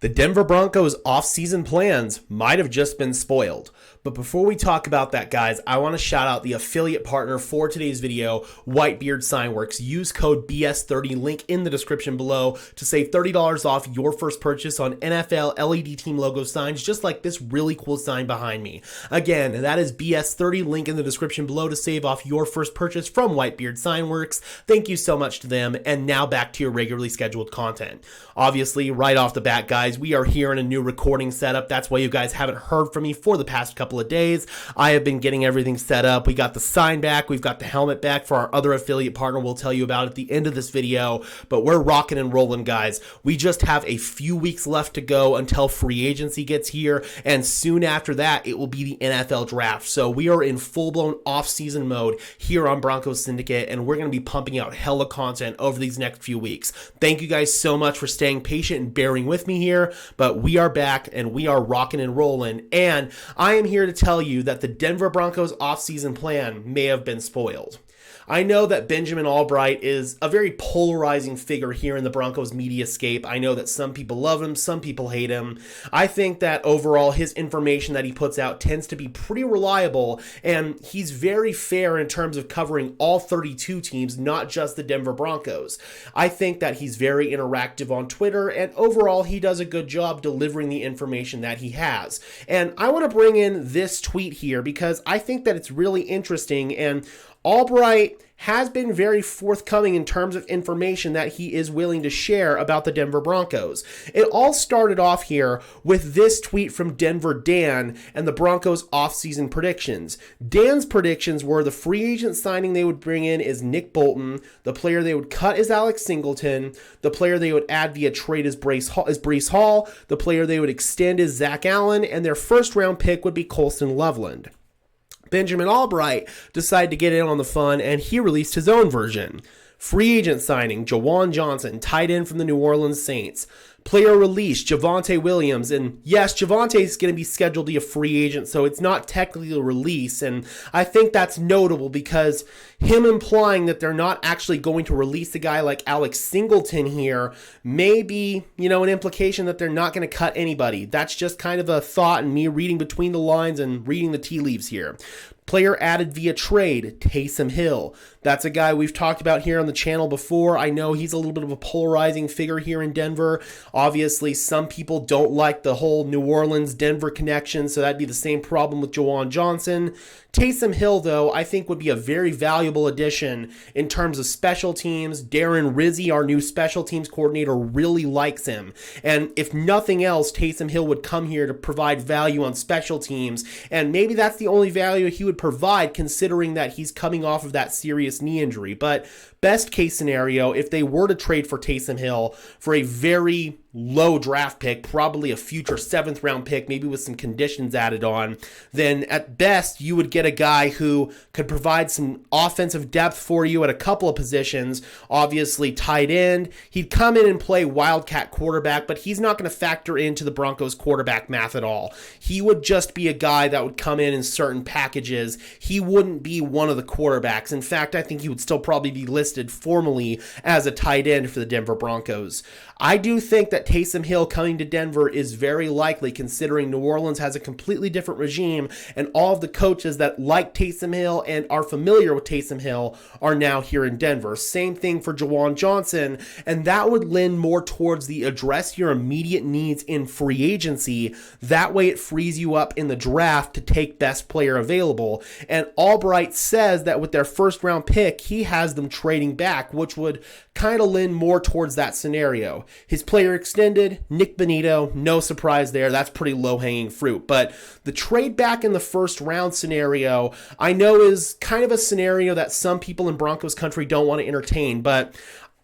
The Denver Broncos off-season plans might have just been spoiled. But before we talk about that, guys, I want to shout out the affiliate partner for today's video, Whitebeard Signworks. Use code BS30, link in the description below, to save $30 off your first purchase on NFL LED team logo signs, just like this really cool sign behind me. Again, that is BS30, link in the description below to save off your first purchase from Whitebeard Signworks. Thank you so much to them, and now back to your regularly scheduled content. Obviously, right off the bat, guys, we are here in a new recording setup. That's why you guys haven't heard from me for the past couple of days. I have been getting everything set up. We got the sign back. We've got the helmet back for our other affiliate partner we'll tell you about at the end of this video. But we're rocking and rolling, guys. We just have a few weeks left to go until free agency gets here. And soon after that, it will be the NFL draft. So we are in full-blown off-season mode here on Broncos Syndicate. And we're going to be pumping out hella content over these next few weeks. Thank you guys so much for staying patient and bearing with me here. But we are back and we are rocking and rolling. And I am here to tell you that the Denver Broncos offseason plan may have been spoiled. I know that Benjamin Albright is a very polarizing figure here in the Broncos mediascape. I know that some people love him, some people hate him. I think that overall his information that he puts out tends to be pretty reliable, and he's very fair in terms of covering all 32 teams, not just the Denver Broncos. I think that he's very interactive on Twitter, and overall he does a good job delivering the information that he has. And I want to bring in this tweet here because I think that it's really interesting, and Albright has been very forthcoming in terms of information that he is willing to share about the Denver Broncos. It all started off here with this tweet from Denver Dan and the Broncos offseason predictions. Dan's predictions were the free agent signing they would bring in is Nick Bolton, the player they would cut is Alex Singleton, the player they would add via trade is Breece Hall, the player they would extend is Zach Allen, and their first round pick would be Colston Loveland. Benjamin Albright decided to get in on the fun, and he released his own version. Free agent signing, Juwan Johnson, tight end from the New Orleans Saints. Player release, Javonte Williams. And yes, Javonte is going to be scheduled to be a free agent, so it's not technically a release. And I think that's notable because him implying that they're not actually going to release a guy like Alex Singleton here may be, an implication that they're not going to cut anybody. That's just kind of a thought and me reading between the lines and reading the tea leaves here. Player added via trade, Taysom Hill. That's a guy we've talked about here on the channel before. I know he's a little bit of a polarizing figure here in Denver. Obviously, some people don't like the whole New Orleans-Denver connection, so that'd be the same problem with Juwan Johnson. Taysom Hill, though, I think would be a very valuable addition in terms of special teams. Darren Rizzi, our new special teams coordinator, really likes him. And if nothing else, Taysom Hill would come here to provide value on special teams. And maybe that's the only value he would provide considering that he's coming off of that serious knee injury. But best case scenario, if they were to trade for Taysom Hill for a very low draft pick, probably a future 7th round pick, maybe with some conditions added on, then at best you would get a guy who could provide some offensive depth for you at a couple of positions. Obviously tight end, he'd come in and play wildcat quarterback, but he's not going to factor into the Broncos quarterback math at all. He would just be a guy that would come in certain packages. He wouldn't be one of the quarterbacks. In fact, I think he would still probably be listed formally as a tight end for the Denver Broncos. I do think that Taysom Hill coming to Denver is very likely, considering New Orleans has a completely different regime, and all of the coaches that like Taysom Hill and are familiar with Taysom Hill are now here in Denver. Same thing for Juwan Johnson, and that would lend more towards the address your immediate needs in free agency. That way it frees you up in the draft to take best player available. And Albright says that with their first round pick, he has them trading back, which would kind of lend more towards that scenario. His player extended, Nick Benito, no surprise there. That's pretty low-hanging fruit. But the trade back in the first round scenario, I know is kind of a scenario that some people in Broncos country don't want to entertain, but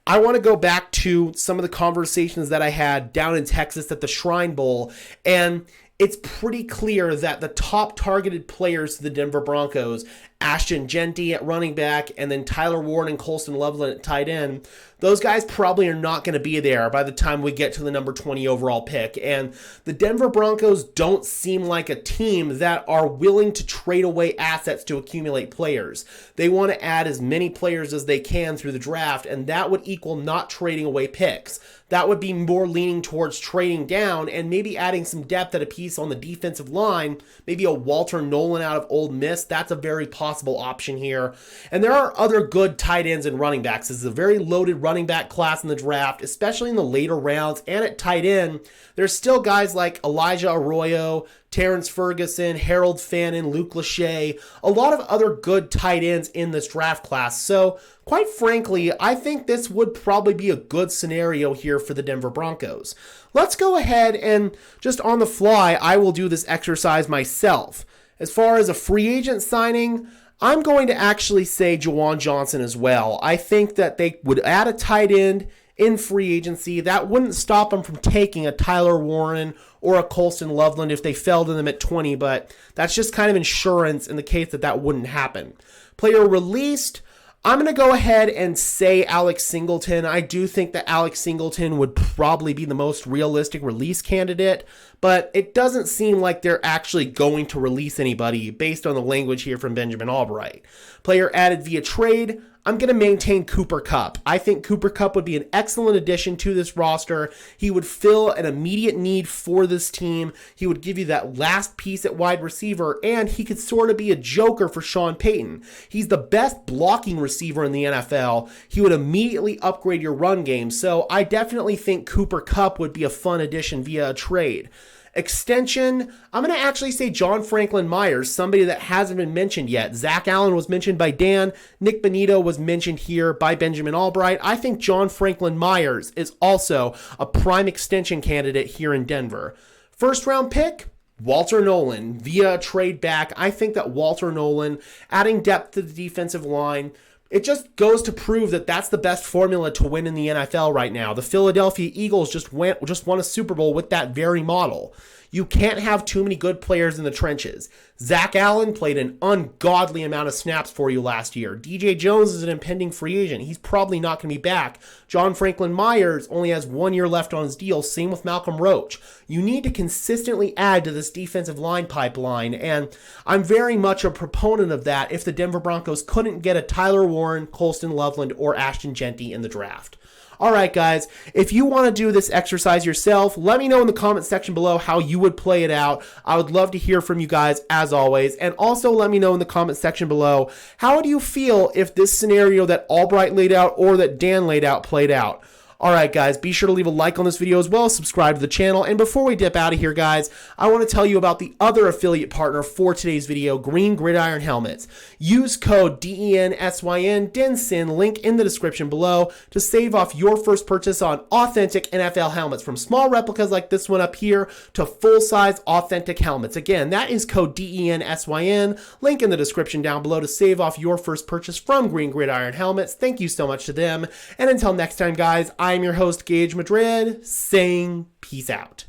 I want to go back to some of the conversations that I had down in Texas at the Shrine Bowl, and it's pretty clear that the top targeted players to the Denver Broncos Ashton Genty at running back, and then Tyler Warren and Colston Loveland at tight end, those guys probably are not going to be there by the time we get to the number 20 overall pick. And the Denver Broncos don't seem like a team that are willing to trade away assets to accumulate players. They want to add as many players as they can through the draft, and that would equal not trading away picks. That would be more leaning towards trading down and maybe adding some depth at a piece on the defensive line, maybe a Walter Nolan out of Ole Miss. That's a very possible option here. And there are other good tight ends and running backs. This is a very loaded running back class in the draft, especially in the later rounds. And at tight end, there's still guys like Elijah Arroyo, Terrence Ferguson, Harold Fannin, Luke Lachey, a lot of other good tight ends in this draft class. So quite frankly, I think this would probably be a good scenario here for the Denver Broncos. Let's go ahead and just on the fly, I will do this exercise myself. As far as a free agent signing, I'm going to actually say Juwan Johnson as well. I think that they would add a tight end in free agency. That wouldn't stop them from taking a Tyler Warren or a Colston Loveland if they fell to them at 20, but that's just kind of insurance in the case that that wouldn't happen. Player released, I'm going to go ahead and say Alex Singleton. I do think that Alex Singleton would probably be the most realistic release candidate, but it doesn't seem like they're actually going to release anybody based on the language here from Benjamin Albright. Player added via trade, I'm going to maintain Cooper Kupp. I think Cooper Kupp would be an excellent addition to this roster. He would fill an immediate need for this team. He would give you that last piece at wide receiver, and he could sort of be a joker for Sean Payton. He's the best blocking receiver in the NFL. He would immediately upgrade your run game, so I definitely think Cooper Kupp would be a fun addition via a trade. Extension, I'm going to actually say John Franklin Myers, somebody that hasn't been mentioned yet. Zach Allen was mentioned by Dan. Nick Benito was mentioned here by Benjamin Albright. I think John Franklin Myers is also a prime extension candidate here in Denver. First round pick, Walter Nolan via a trade back. I think that Walter Nolan, adding depth to the defensive line, it just goes to prove that that's the best formula to win in the NFL right now. The Philadelphia Eagles just won a Super Bowl with that very model. You can't have too many good players in the trenches. Zach Allen played an ungodly amount of snaps for you last year. DJ Jones is an impending free agent. He's probably not going to be back. John Franklin Myers only has 1 year left on his deal. Same with Malcolm Roach. You need to consistently add to this defensive line pipeline, and I'm very much a proponent of that if the Denver Broncos couldn't get a Tyler Warren, Colston Loveland, or Ashton Genty in the draft. All right, guys, if you want to do this exercise yourself, let me know in the comment section below how you would play it out. I would love to hear from you guys as always. And also let me know in the comment section below, how do you feel if this scenario that Albright laid out or that Dan laid out played out? All right, guys, be sure to leave a like on this video as well as subscribe to the channel. And before we dip out of here, guys, I want to tell you about the other affiliate partner for today's video, Green Gridiron Helmets. Use code DENSYN, DENSYN, link in the description below to save off your first purchase on authentic NFL helmets, from small replicas like this one up here to full-size authentic helmets. Again, that is code DENSYN, link in the description down below to save off your first purchase from Green Gridiron Helmets. Thank you so much to them. And until next time, guys, I'm your host, Gage Madrid, saying peace out.